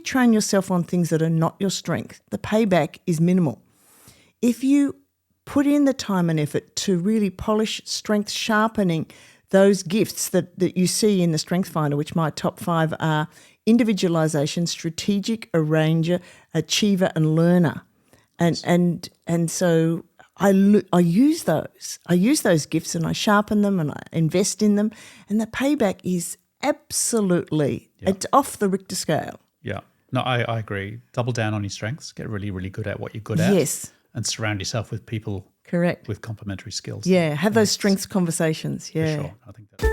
train yourself on things that are not your strength, the payback is minimal. If you put in the time and effort to really polish strength, sharpening those gifts that you see in the Strength Finder, which my top 5 are individualisation, strategic, arranger, achiever and learner. And so I use those. I use those gifts and I sharpen them and I invest in them, and the payback is absolutely, it's off the Richter scale. Yeah. No, I agree. Double down on your strengths. Get really, really good at what you're good at. Yes. And surround yourself with people Correct. with complementary skills. Yeah, have those strengths conversations. Yeah. For sure. I think that's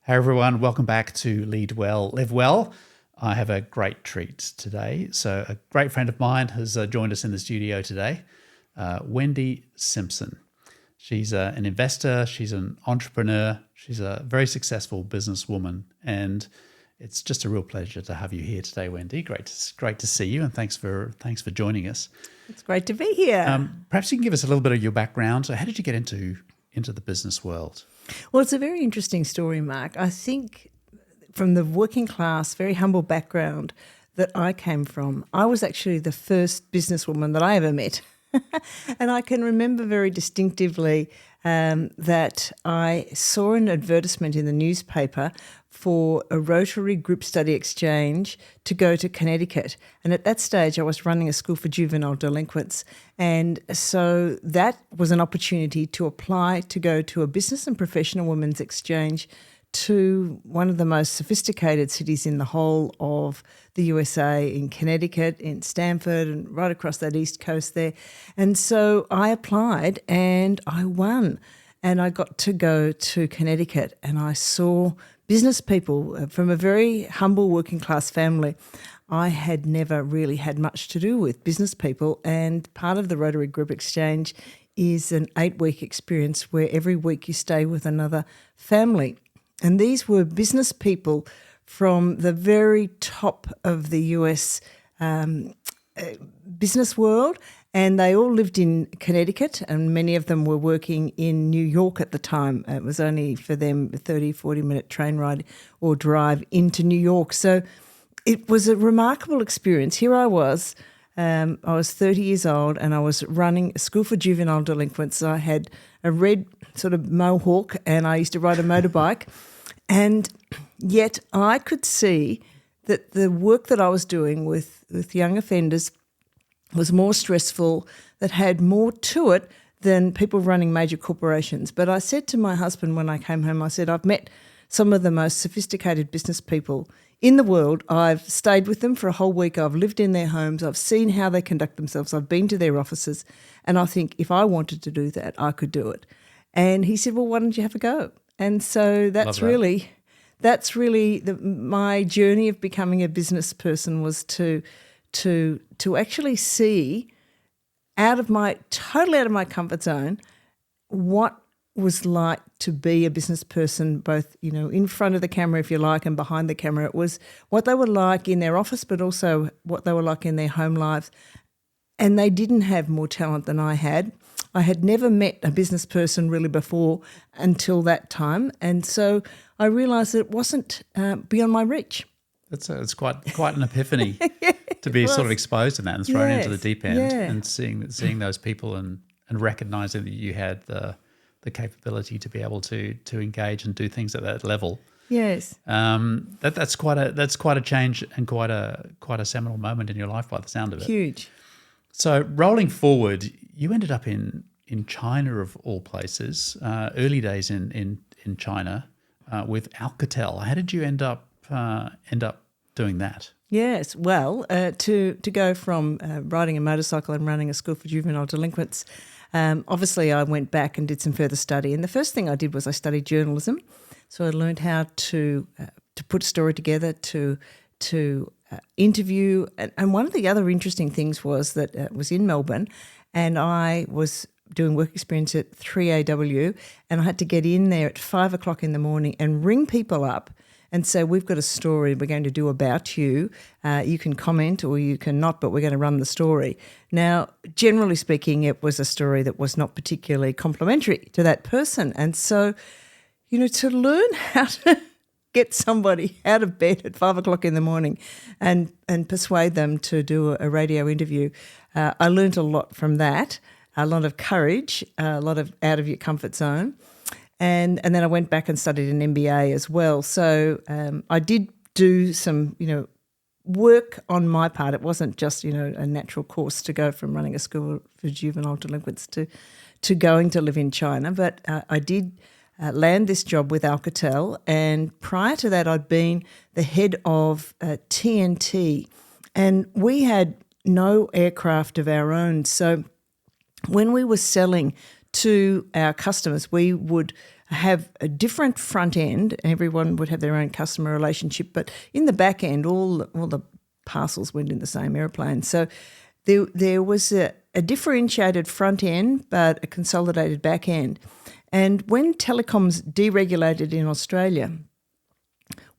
Hey everyone, welcome back to Lead Well, Live Well. I have a great treat today. So a great friend of mine has joined us in the studio today, Wendy Simpson. She's an investor, she's an entrepreneur, she's a very successful businesswoman, and it's just a real pleasure to have you here today, Wendy. Great to see you, and thanks for joining us. It's great to be here. Perhaps you can give us a little bit of your background. So how did you get into the business world? Well, it's a very interesting story, Mark. I think from the working class, very humble background that I came from, I was actually the first businesswoman that I ever met. And I can remember very distinctively that I saw an advertisement in the newspaper for a Rotary Group Study Exchange to go to Connecticut. And at that stage, I was running a school for juvenile delinquents. And so that was an opportunity to apply to go to a business and professional women's exchange to one of the most sophisticated cities in the whole of the USA, in Connecticut, in Stamford, and right across that east coast there. And so I applied and I won. And I got to go to Connecticut and I saw business people from a very humble working class family. I had never really had much to do with business people, and part of the Rotary Group Exchange is an 8-week experience where every week you stay with another family. And these were business people from the very top of the US business world, and they all lived in Connecticut, and many of them were working in New York at the time. It was only for them a 30, 40-minute train ride or drive into New York. So it was a remarkable experience. Here I was 30 years old and I was running a school for juvenile delinquents. I had a red sort of mohawk and I used to ride a motorbike, and yet I could see that the work that I was doing with young offenders was more stressful, that had more to it than people running major corporations. But I said to my husband when I came home, I said, I've met some of the most sophisticated business people in the world. I've stayed with them for a whole week. I've lived in their homes. I've seen how they conduct themselves. I've been to their offices. And I think if I wanted to do that, I could do it. And he said, well, why don't you have a go? And so that's really my journey of becoming a business person, was to actually see totally out of my comfort zone what was like to be a business person, both, in front of the camera, if you like, and behind the camera. It was what they were like in their office, but also what they were like in their home lives. And they didn't have more talent than I had. I had never met a business person really before until that time. And so I realised that it wasn't beyond my reach. It's quite an epiphany to be sort of exposed in that and thrown into the deep end, and seeing those people and recognising that you had the capability to be able to engage and do things at that level. Yes. That's quite a change and quite a seminal moment in your life by the sound of it. Huge. So rolling forward, you ended up in China of all places, early days in China with Alcatel. How did you end up doing that? Yes, well, to go from riding a motorcycle and running a school for juvenile delinquents, obviously I went back and did some further study. And the first thing I did was I studied journalism. So I learned how to put a story together, to interview. And one of the other interesting things was that it was in Melbourne, and I was doing work experience at 3AW, and I had to get in there at 5 o'clock in the morning and ring people up and say, we've got a story we're going to do about you. You can comment or you can not, but we're going to run the story. Now, generally speaking, it was a story that was not particularly complimentary to that person. And so To learn how to get somebody out of bed at 5 o'clock in the morning and persuade them to do a radio interview, I learned a lot from that, a lot of courage, a lot of out of your comfort zone. And then I went back and studied an MBA as well. So I did do some, work on my part. It wasn't just, a natural course to go from running a school for juvenile delinquents to going to live in China. But I did land this job with Alcatel, and prior to that I'd been the head of TNT, and we had no aircraft of our own. So when we were selling to our customers, we would have a different front end. Everyone would have their own customer relationship, but in the back end, all the parcels went in the same airplane. So there was a differentiated front end, but a consolidated back end. And when telecoms deregulated in Australia,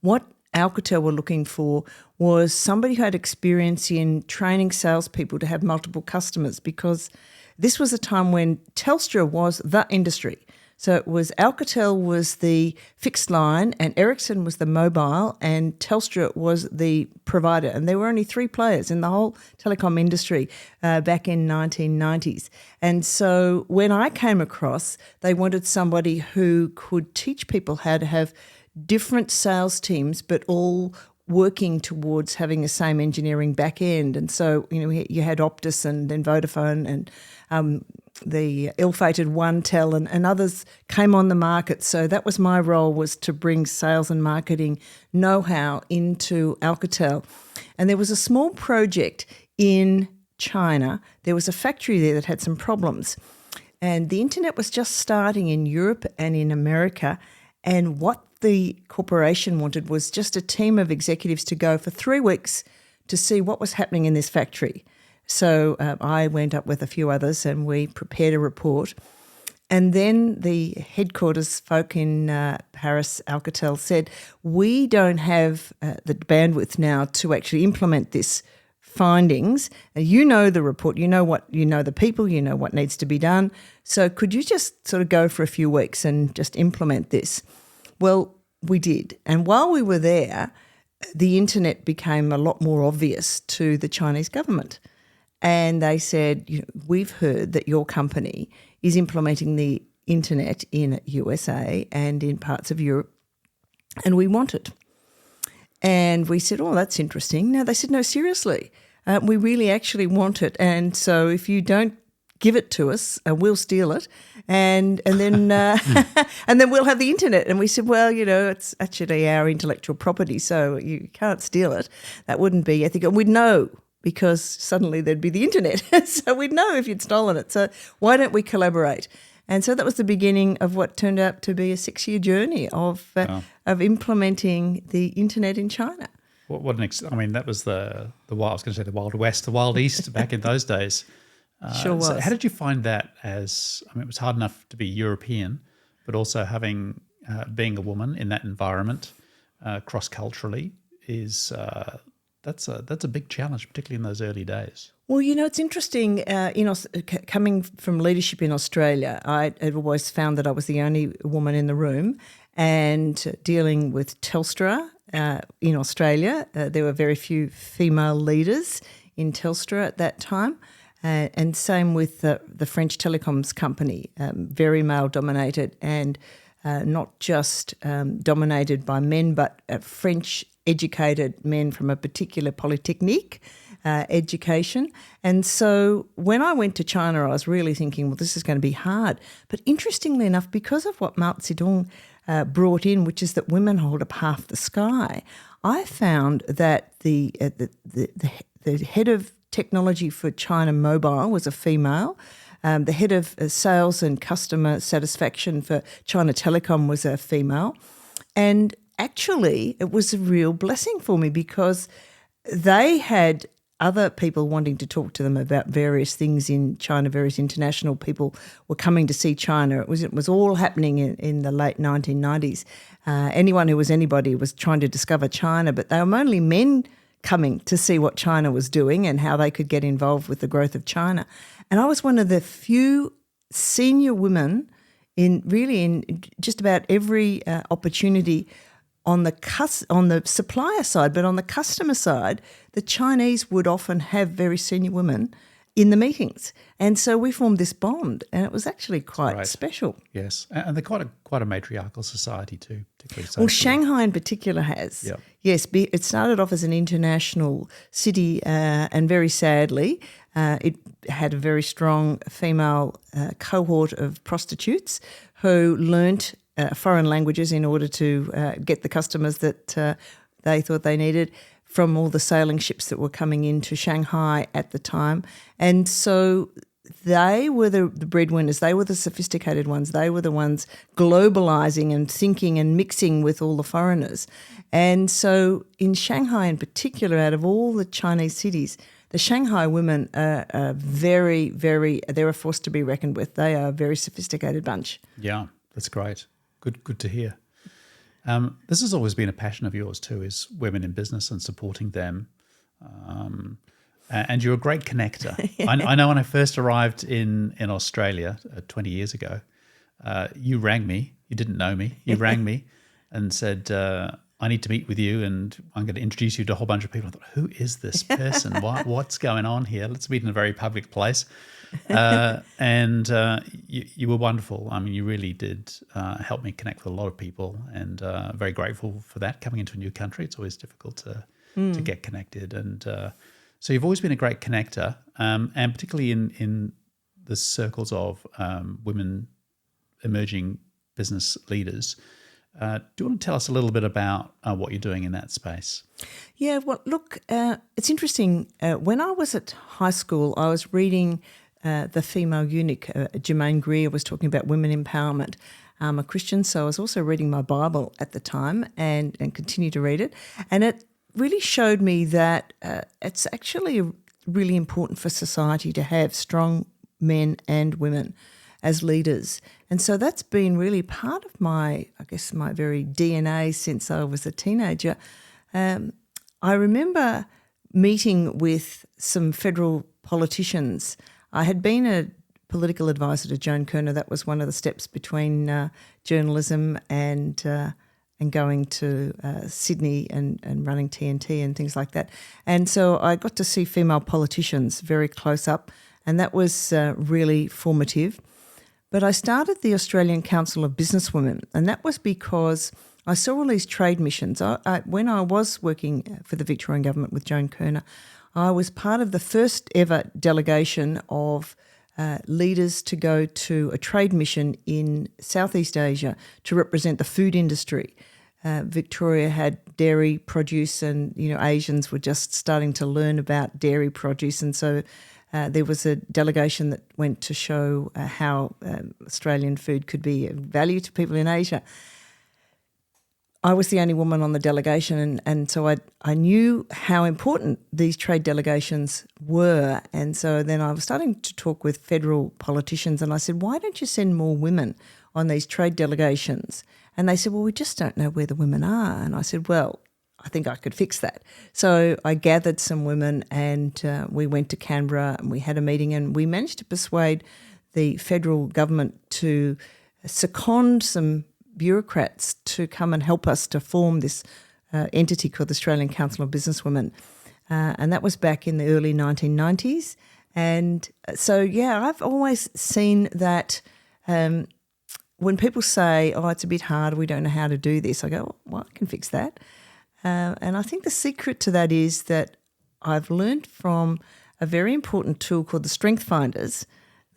what Alcatel were looking for was somebody who had experience in training salespeople to have multiple customers, because this was a time when Telstra was the industry. So it was Alcatel was the fixed line and Ericsson was the mobile and Telstra was the provider. And there were only 3 players in the whole telecom industry back in 1990s. And so when I came across, they wanted somebody who could teach people how to have different sales teams but all working towards having the same engineering back end. And so, you had Optus and then Vodafone and the ill-fated OneTel and others came on the market. So that was my role, was to bring sales and marketing know-how into Alcatel. And there was a small project in China. There was a factory there that had some problems. And the internet was just starting in Europe and in America. And what the corporation wanted was just a team of executives to go for 3 weeks to see what was happening in this factory. So I went up with a few others and we prepared a report. And then the headquarters folk in Paris, Alcatel, said, we don't have the bandwidth now to actually implement this findings. You know the report, you know the people, you know what needs to be done. So could you just sort of go for a few weeks and just implement this? Well, we did. And while we were there, the internet became a lot more obvious to the Chinese government. And they said, we've heard that your company is implementing the internet in USA and in parts of Europe, and we want it. And we said, oh, that's interesting. No, they said, no, seriously, we really actually want it. And so if you don't give it to us, we'll steal it, and then and then we'll have the internet. And we said, well, it's actually our intellectual property, so you can't steal it. That wouldn't be ethical. And we'd know, because suddenly there'd be the internet. So we'd know if you'd stolen it. So why don't we collaborate? And so that was the beginning of what turned out to be a 6-year journey of implementing the internet in China. That was the wild, I was going to say the Wild West, the Wild East back in those days. Sure was. So how did you find that it was hard enough to be European, but also being a woman in that environment cross-culturally is... That's a big challenge, particularly in those early days. Well, it's interesting. Coming from leadership in Australia, I had always found that I was the only woman in the room, and dealing with Telstra in Australia, there were very few female leaders in Telstra at that time, and same with the French telecoms company, very male-dominated, and not just dominated by men, but French educated men from a particular polytechnique education. And so when I went to China, I was really thinking, well, this is going to be hard. But interestingly enough, because of what Mao Zedong brought in, which is that women hold up half the sky, I found that the head of technology for China Mobile was a female. The head of sales and customer satisfaction for China Telecom was a female. And actually, it was a real blessing for me, because they had other people wanting to talk to them about various things in China. Various international people were coming to see China. It was all happening in the late 1990s. Anyone who was anybody was trying to discover China, but they were only men coming to see what China was doing and how they could get involved with the growth of China. And I was one of the few senior women in just about every opportunity on the supplier side, but on the customer side, the Chinese would often have very senior women in the meetings. And so we formed this bond, and it was actually quite special. Yes, and they're quite a matriarchal society too, particularly socially. Well, Shanghai in particular has. Yep. Yes, it started off as an international city, and very sadly, it had a very strong female cohort of prostitutes who learnt foreign languages in order to get the customers that they thought they needed from all the sailing ships that were coming into Shanghai at the time. And so they were the breadwinners. They were the sophisticated ones. They were the ones globalising and thinking and mixing with all the foreigners. And so in Shanghai in particular, out of all the Chinese cities, the Shanghai women are very, very, they're a force to be reckoned with. They are a very sophisticated bunch. Yeah, that's great. Good to hear. This has always been a passion of yours too, is women in business and supporting them. And you're a great connector. I know when I first arrived in Australia 20 years ago, you rang me. You didn't know me. You rang me and said, I need to meet with you and I'm going to introduce you to a whole bunch of people. I thought, who is this person? What's going on here? Let's meet in a very public place. And you were wonderful. I mean, you really did help me connect with a lot of people, and very grateful for that. Coming into a new country, it's always difficult to get connected. And so you've always been a great connector, and particularly in the circles of women emerging business leaders. Do you want to tell us a little bit about what you're doing in that space? Yeah, well, look, it's interesting. When I was at high school, I was reading The Female Eunuch. Germaine Greer was talking about women empowerment. I'm a Christian, so I was also reading my Bible at the time and continue to read it. And it really showed me that it's actually really important for society to have strong men and women as leaders. And so that's been really part of my very DNA since I was a teenager. I remember meeting with some federal politicians. I had been a political advisor to Joan Kirner. That was one of the steps between journalism and going to Sydney and running TNT and things like that. And so I got to see female politicians very close up, and that was really formative. But I started the Australian Council of Businesswomen, and that was because I saw all these trade missions. When I was working for the Victorian government with Joan Kirner, I was part of the first ever delegation of leaders to go to a trade mission in Southeast Asia to represent the food industry. Victoria had dairy produce, and Asians were just starting to learn about dairy produce, and so there was a delegation that went to show how Australian food could be of value to people in Asia. I was the only woman on the delegation, and so I knew how important these trade delegations were. And so then I was starting to talk with federal politicians, and I said, why don't you send more women on these trade delegations? And they said, well, we just don't know where the women are. And I said, well, I think I could fix that. So I gathered some women, and we went to Canberra and we had a meeting, and we managed to persuade the federal government to second some bureaucrats to come and help us to form this entity called the Australian Council of Businesswomen. And that was back in the early 1990s. And so, yeah, I've always seen that when people say, oh, it's a bit hard, we don't know how to do this, I go, well, I can fix that. And I think the secret to that is that I've learned from a very important tool called the Strength Finders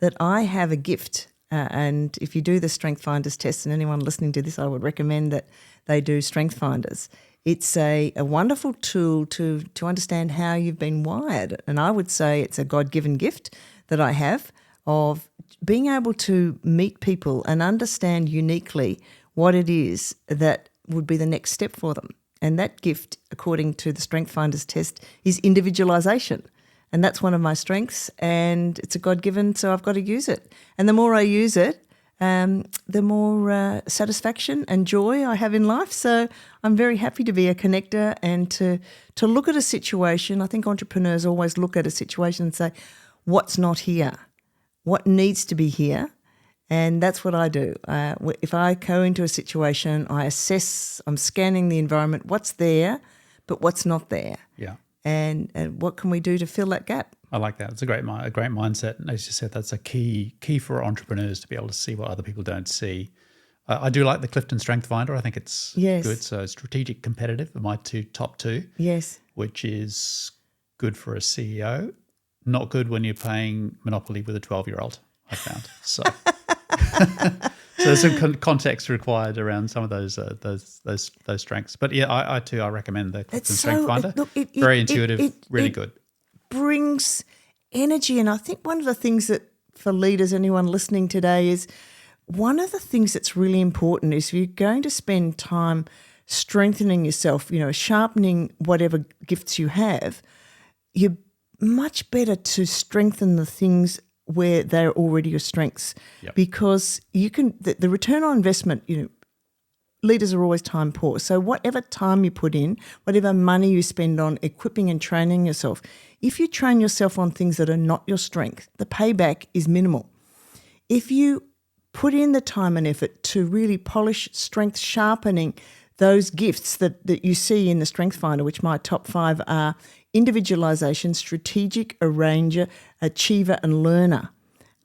that I have a gift. And if you do the Strength Finders test, and anyone listening to this, I would recommend that they do Strength Finders. It's a wonderful tool to understand how you've been wired. And I would say it's a God-given gift that I have of being able to meet people and understand uniquely what it is that would be the next step for them. And that gift, according to the Strength Finders test, is individualisation. And that's one of my strengths, and it's a God-given, so I've got to use it. And the more I use it, the more satisfaction and joy I have in life. So I'm very happy to be a connector and to look at a situation. I think entrepreneurs always look at a situation and say, what's not here? What needs to be here? And that's what I do. If I go into a situation, I assess, I'm scanning the environment, what's there, but what's not there. Yeah. And what can we do to fill that gap? I like that. It's a great mindset. And as you said, that's a key for entrepreneurs to be able to see what other people don't see. I do like the Clifton Strength Finder. I think it's good. So strategic competitive are my top two. Yes. Which is good for a CEO. Not good when you're playing Monopoly with a 12-year-old, I found. So there's some context required around some of those strengths. But yeah, I recommend the Clifton Strength Finder. Very intuitive, really good. Brings energy. And I think one of the things that for leaders, anyone listening today, is one of the things that's really important is if you're going to spend time strengthening yourself, sharpening whatever gifts you have, you're much better to strengthen the things where they're already your strengths. Yep. Because you can, the return on investment, leaders are always time poor. So whatever time you put in, whatever money you spend on equipping and training yourself, if you train yourself on things that are not your strength, the payback is minimal. If you put in the time and effort to really polish strength sharpening those gifts that you see in the Strength Finder, which my top 5 are individualization, strategic, arranger, achiever, and learner.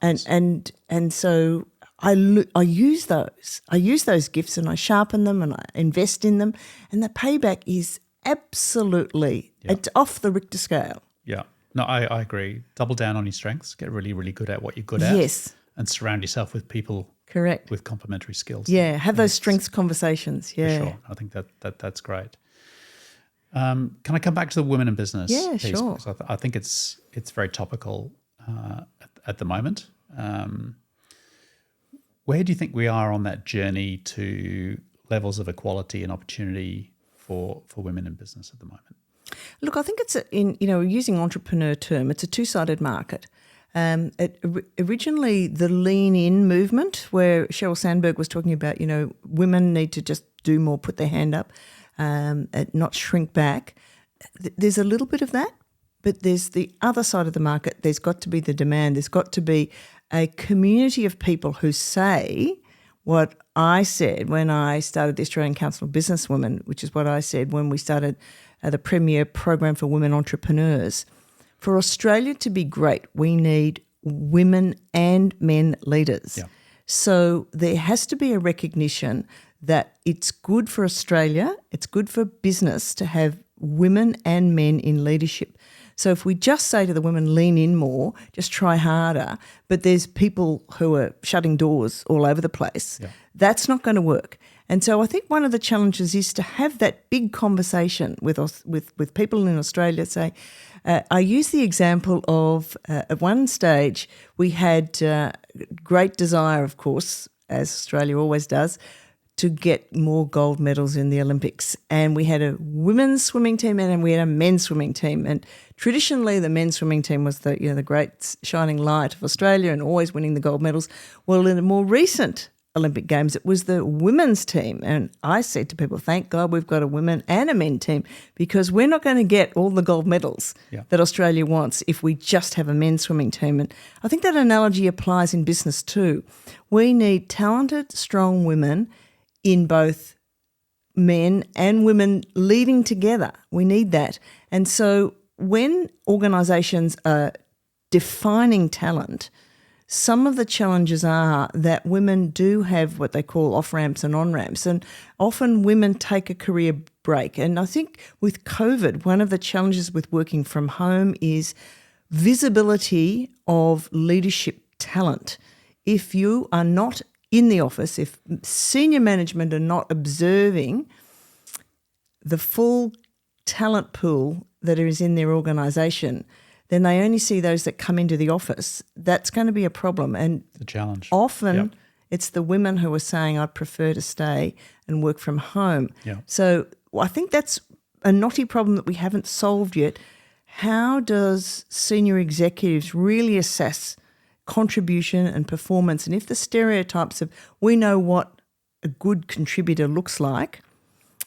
And so I use those. I use those gifts and I sharpen them and I invest in them, and the payback is absolutely it's off the Richter scale. Yeah. No, I agree. Double down on your strengths. Get really, really good at what you're good at. Yes. And surround yourself with people correct with complementary skills. Yeah, have those strengths conversations. Yeah. For sure. I think that's great. Can I come back to the women in business piece? Sure. Because I think it's very topical at the moment. Where do you think we are on that journey to levels of equality and opportunity for women in business at the moment? Look, I think it's using entrepreneur term, it's a two-sided market. Originally, the lean in movement, where Sheryl Sandberg was talking about, women need to just do more, put their hand up, not shrink back. There's a little bit of that, but there's the other side of the market. There's got to be the demand. There's got to be a community of people who say what I said when I started the Australian Council of Businesswomen, which is what I said when we started the premier program for women entrepreneurs. For Australia to be great, we need women and men leaders. Yeah. So there has to be a recognition that it's good for Australia, it's good for business to have women and men in leadership. So if we just say to the women, lean in more, just try harder, but there's people who are shutting doors all over the place, that's not going to work. And so I think one of the challenges is to have that big conversation with people in Australia. Say, I use the example of at one stage we had great desire, of course, as Australia always does, to get more gold medals in the Olympics. And we had a women's swimming team and we had a men's swimming team. And traditionally the men's swimming team was the great shining light of Australia and always winning the gold medals. Well, in the more recent Olympic Games, it was the women's team. And I said to people, thank God we've got a women and a men team, because we're not going to get all the gold medals that Australia wants if we just have a men's swimming team. And I think that analogy applies in business too. We need talented, strong women in both men and women leading together. We need that. And so when organisations are defining talent, some of the challenges are that women do have what they call off-ramps and on-ramps, and often women take a career break. And I think with COVID, one of the challenges with working from home is visibility of leadership talent. If you are not in the office, if senior management are not observing the full talent pool that is in their organisation, then they only see those that come into the office. That's going to be a problem. And the challenge. Often it's the women who are saying, I'd prefer to stay and work from home. Yeah. So I think that's a knotty problem that we haven't solved yet. How does senior executives really assess contribution and performance? And if the stereotypes of we know what a good contributor looks like,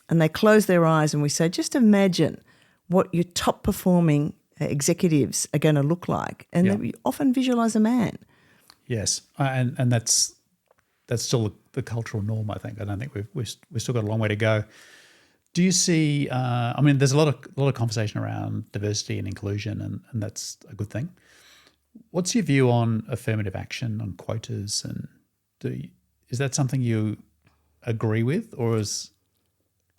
and they close their eyes and we say, just imagine what your top performing executives are going to look like. And they often visualise a man. Yes, and that's that's still the cultural norm, I think. I don't think we've still got a long way to go. Do you see, there's a lot of conversation around diversity and inclusion, and that's a good thing. What's your view on affirmative action, on quotas, and is that something you agree with, or is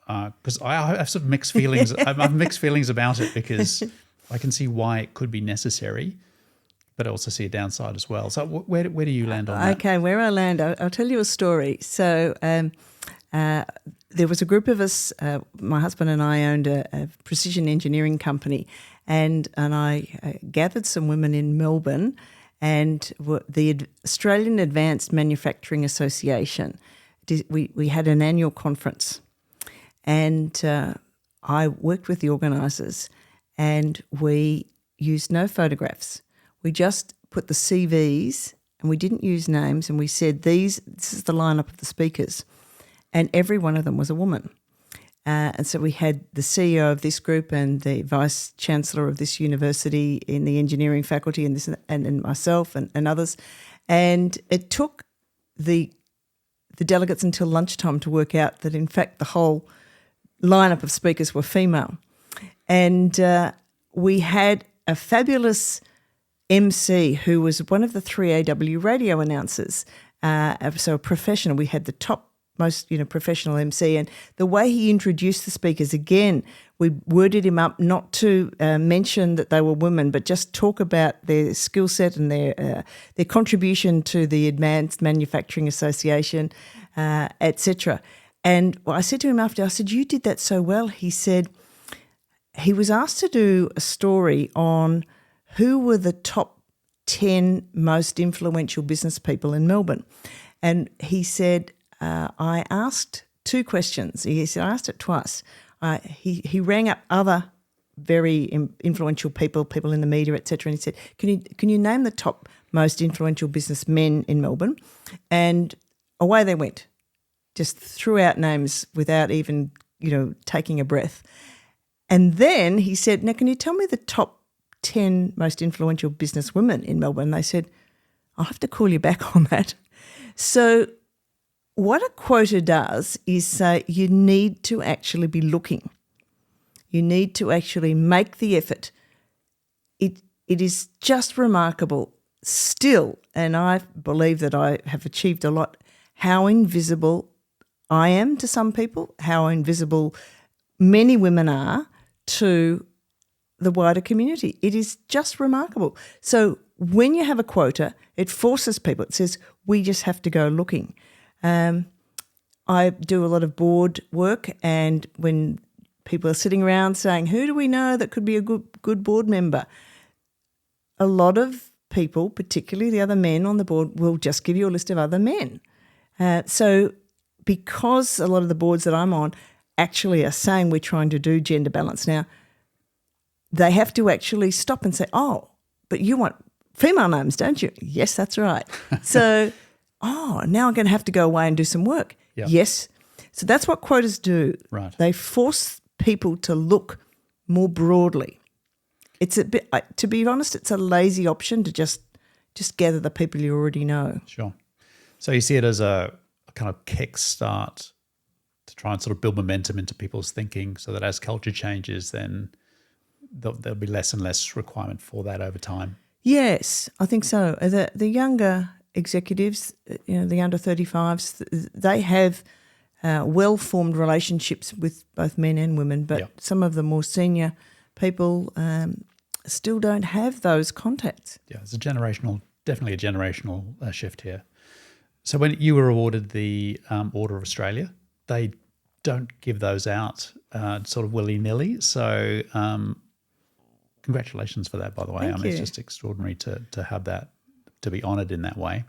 because I have sort of mixed feelings. I have mixed feelings about it because I can see why it could be necessary, but I also see a downside as well. So where do you land on that? Okay, where I land, I'll tell you a story. So there was a group of us, my husband and I owned a precision engineering company, and I gathered some women in Melbourne, and the Australian Advanced Manufacturing Association, we had an annual conference, and I worked with the organisers, and we used no photographs. We just put the CVs, and we didn't use names, and we said this is the lineup of the speakers, and every one of them was a woman. And so we had the CEO of this group and the vice chancellor of this university in the engineering faculty, and myself and others, and it took the delegates until lunchtime to work out that in fact the whole lineup of speakers were female, and we had a fabulous MC who was one of the 3AW radio announcers, so a professional. We had the top most professional MC, and the way he introduced the speakers, again, we worded him up not to mention that they were women, but just talk about their skill set and their contribution to the Advanced Manufacturing Association, etc. And I said to him after, I said, "You did that so well." He said he was asked to do a story on who were the top 10 most influential business people in Melbourne. And he said, I asked two questions. He said, I asked it twice. He rang up other very influential people in the media, etc., and he said, can you name the top most influential businessmen in Melbourne? And away they went, just threw out names without even, taking a breath. And then he said, now can you tell me the top 10 most influential business women in Melbourne? And they said, I'll have to call you back on that. So what a quota does is say you need to actually be looking. You need to actually make the effort. It is just remarkable still, and I believe that I have achieved a lot, how invisible I am to some people, how invisible many women are to the wider community. It is just remarkable. So when you have a quota, it forces people. It says we just have to go looking. I do a lot of board work, and when people are sitting around saying, who do we know that could be a good board member? A lot of people, particularly the other men on the board, will just give you a list of other men. So because a lot of the boards that I'm on actually are saying we're trying to do gender balance now, they have to actually stop and say, oh, but you want female names, don't you? Yes, that's right. So, now I'm going to have to go away and do some work. Yep. Yes. So that's what quotas do. Right. They force people to look more broadly. It's a bit, to be honest, it's a lazy option to just gather the people you already know. Sure. So you see it as a kind of kickstart to try and sort of build momentum into people's thinking, so that as culture changes, then there'll be less and less requirement for that over time. Yes, I think so. The younger executives, the under 35s, they have well-formed relationships with both men and women, but some of the more senior people still don't have those contacts. Yeah, it's definitely a generational shift here. So when you were awarded the Order of Australia, they don't give those out sort of willy-nilly. So congratulations for that, by the way. Thank you. It's just extraordinary to have that, to be honoured in that way.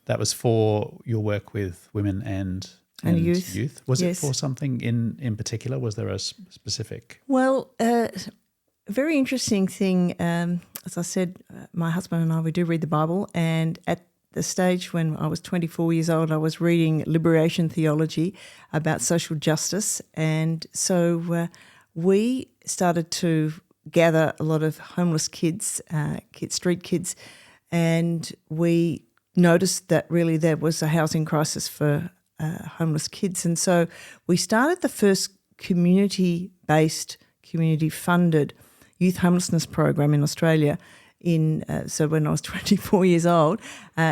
That was for your work with women and youth. Was it for something in particular? Was there a specific? Well, a very interesting thing. As I said, my husband and I, we do read the Bible, and at the stage when I was 24 years old, I was reading liberation theology about social justice, and so we started to gather a lot of homeless kids, street kids, and we noticed that really there was a housing crisis for homeless kids. And so we started the first community-based, community-funded youth homelessness program in Australia so when I was 24 years old.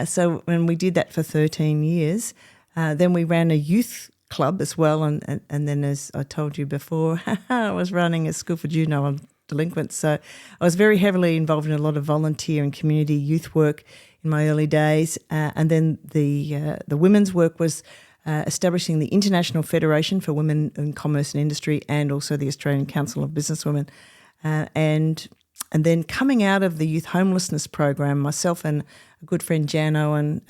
So when we did that for 13 years, then we ran a youth club as well. And then, as I told you before, I was running a school for juvenile delinquents. So I was very heavily involved in a lot of volunteer and community youth work in my early days. And then the women's work was establishing the International Federation for Women in Commerce and Industry, and also the Australian Council of Businesswomen. And then coming out of the youth homelessness program, myself and a good friend Jan Owen,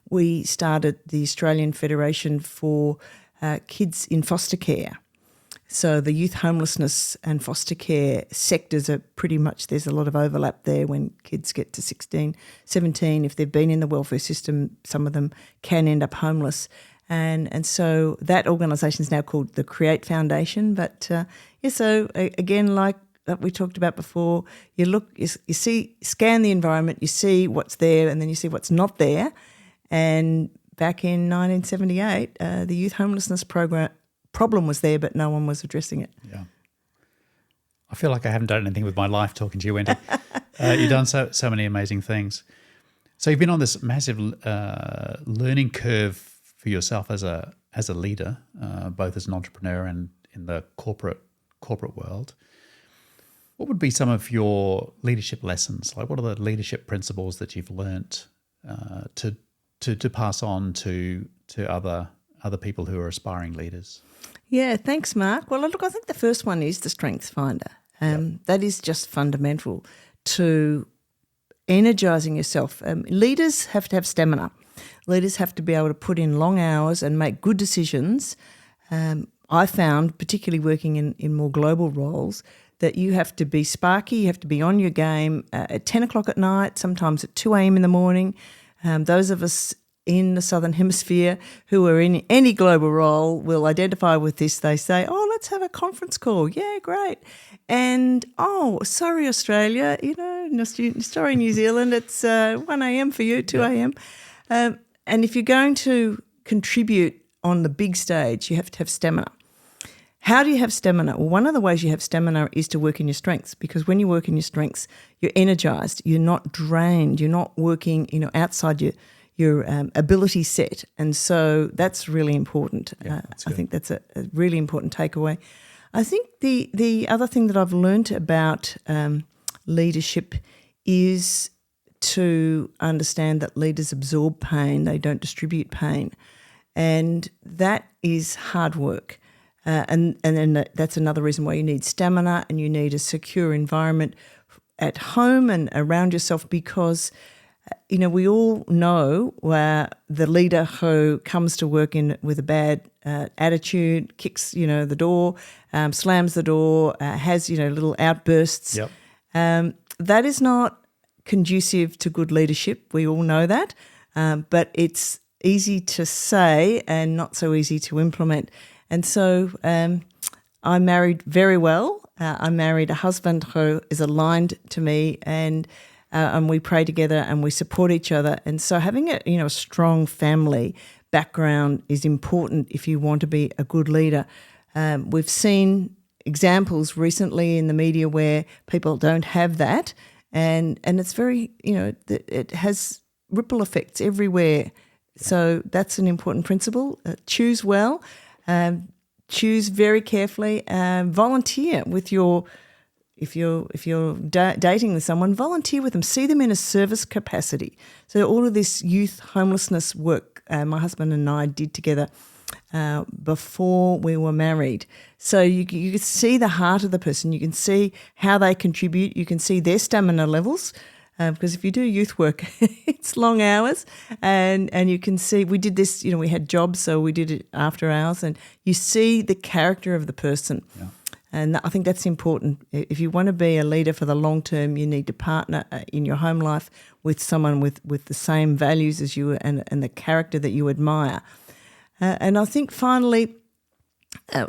we started the Australian Federation for Kids in Foster Care. So the youth homelessness and foster care sectors are pretty much, there's a lot of overlap there when kids get to 16, 17. If they've been in the welfare system, some of them can end up homeless. And so that organisation is now called the Create Foundation. But so again, like we talked about before, you look, you see, scan the environment, you see what's there, and then you see what's not there. And back in 1978, the youth homelessness problem was there, but no one was addressing it. Yeah. I feel like I haven't done anything with my life talking to you, Wendy. You've done so many amazing things. So you've been on this massive learning curve for yourself as a leader, both as an entrepreneur and in the corporate world. What would be some of your leadership lessons? Like, what are the leadership principles that you've learnt to pass on to other people who are aspiring leaders? Yeah, thanks, Mark. Well, look, I think the first one is the Strengths Finder. That is just fundamental to energising yourself. Leaders have to have stamina. Leaders have to be able to put in long hours and make good decisions. I found, particularly working in more global roles, that you have to be sparky, you have to be on your game at 10 o'clock at night, sometimes at 2 a.m. in the morning. Those of us in the Southern Hemisphere who are in any global role will identify with this. They say, oh, let's have a conference call. Yeah, great. And, oh, sorry, Australia, sorry, New Zealand, it's 1 a.m. for you, 2 a.m. And if you're going to contribute on the big stage, you have to have stamina. How do you have stamina? Well, one of the ways you have stamina is to work in your strengths, because when you work in your strengths, you're energised, you're not drained, you're not working, outside your ability set. And so that's really important. Yeah, I think that's a really important takeaway. I think the other thing that I've learned about leadership is to understand that leaders absorb pain, they don't distribute pain. And that is hard work. And then that's another reason why you need stamina and you need a secure environment at home and around yourself, because, we all know the leader who comes to work with a bad attitude, kicks, the door, slams the door, has, little outbursts. Yep. That is not conducive to good leadership. We all know that. But it's easy to say and not so easy to implement. And so I married very well. I married a husband who is aligned to me, and we pray together and we support each other. And so having a strong family background is important if you want to be a good leader. We've seen examples recently in the media where people don't have that, and it's very it has ripple effects everywhere. Yeah. So that's an important principle. Choose well. Choose very carefully. Volunteer with if you're dating with someone, volunteer with them. See them in a service capacity. So all of this youth homelessness work my husband and I did together before we were married. So you can see the heart of the person. You can see how they contribute. You can see their stamina levels. Because if you do youth work, it's long hours, and you can see, we did this, we had jobs, so we did it after hours, and you see the character of the person. Yeah. And I think that's important. If you want to be a leader for the long term, you need to partner in your home life with someone with the same values as you and the character that you admire. And I think finally,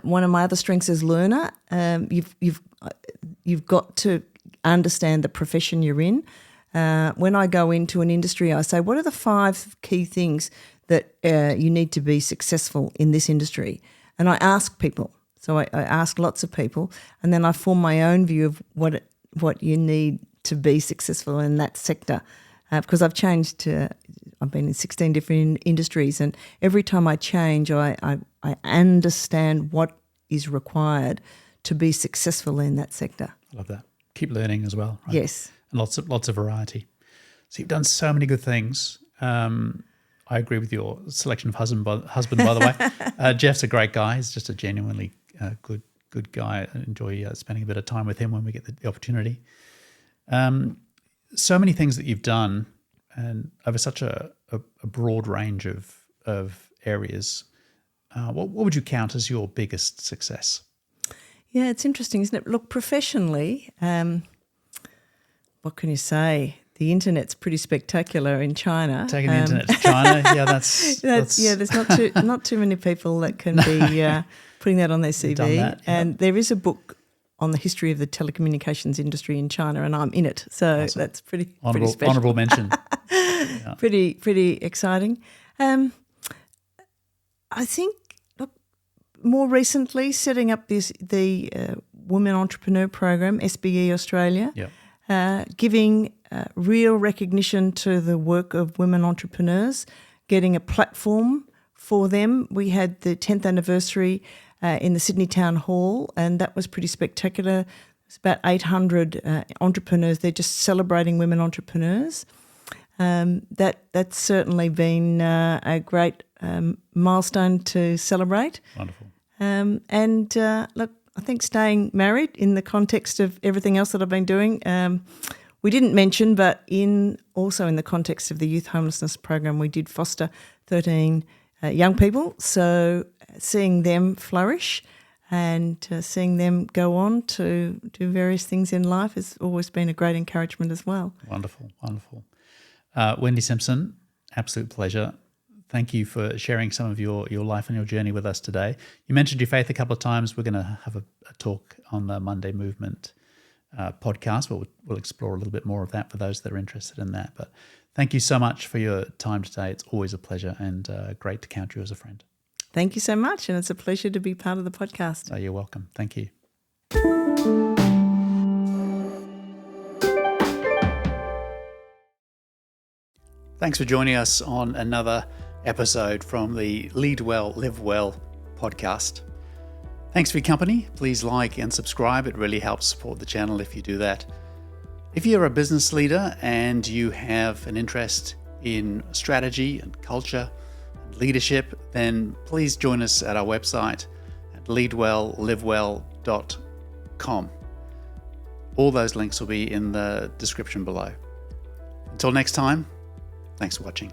one of my other strengths as learner, you've got to understand the profession you're in. when I go into an industry, I say, what are the 5 key things that you need to be successful in this industry? And I ask people. So I ask lots of people, and then I form my own view of what you need to be successful in that sector. Because I've changed, I've been in 16 different industries, and every time I change, I understand what is required to be successful in that sector. I love that. Keep learning as well, right? Yes. And lots of variety. So you've done so many good things. I agree with your selection of husband, by the way. Jeff's a great guy. He's just a genuinely good guy. I enjoy spending a bit of time with him when we get the opportunity. So many things that you've done, and over such a broad range of areas. What would you count as your biggest success? Yeah, it's interesting, isn't it? Look, professionally, what can you say? The internet's pretty spectacular in China. Taking the internet to China, yeah, that's there's not too many people that can be putting that on their CV. Done that, yeah. And there is a book on the history of the telecommunications industry in China, and I'm in it, so awesome. That's pretty special. Honourable mention. Yeah. Pretty exciting. I think, look, more recently setting up the Women Entrepreneur Program, SBE Australia, giving real recognition to the work of women entrepreneurs, getting a platform for them. We had the 10th anniversary in the Sydney Town Hall, and that was pretty spectacular. It's about 800 entrepreneurs. They're just celebrating women entrepreneurs. That's certainly been a great milestone to celebrate. Wonderful. Look, I think staying married in the context of everything else that I've been doing, we didn't mention, but also in the context of the youth homelessness program, we did foster 13 young people. So seeing them flourish and seeing them go on to do various things in life has always been a great encouragement as well. Wonderful. Wendy Simpson, absolute pleasure. Thank you for sharing some of your life and your journey with us today. You mentioned your faith a couple of times. We're going to have a talk on the Monday Movement podcast. We'll explore a little bit more of that for those that are interested in that. But thank you so much for your time today. It's always a pleasure and great to count you as a friend. Thank you so much, and it's a pleasure to be part of the podcast. Oh, you're welcome. Thank you. Thanks for joining us on another episode from the Lead Well, Live Well podcast. Thanks for your company. Please like and subscribe. It really helps support the channel if you do that. If you're a business leader and you have an interest in strategy and culture and leadership, then please join us at our website at leadwelllivewell.com. All those links will be in the description below. Until next time, thanks for watching.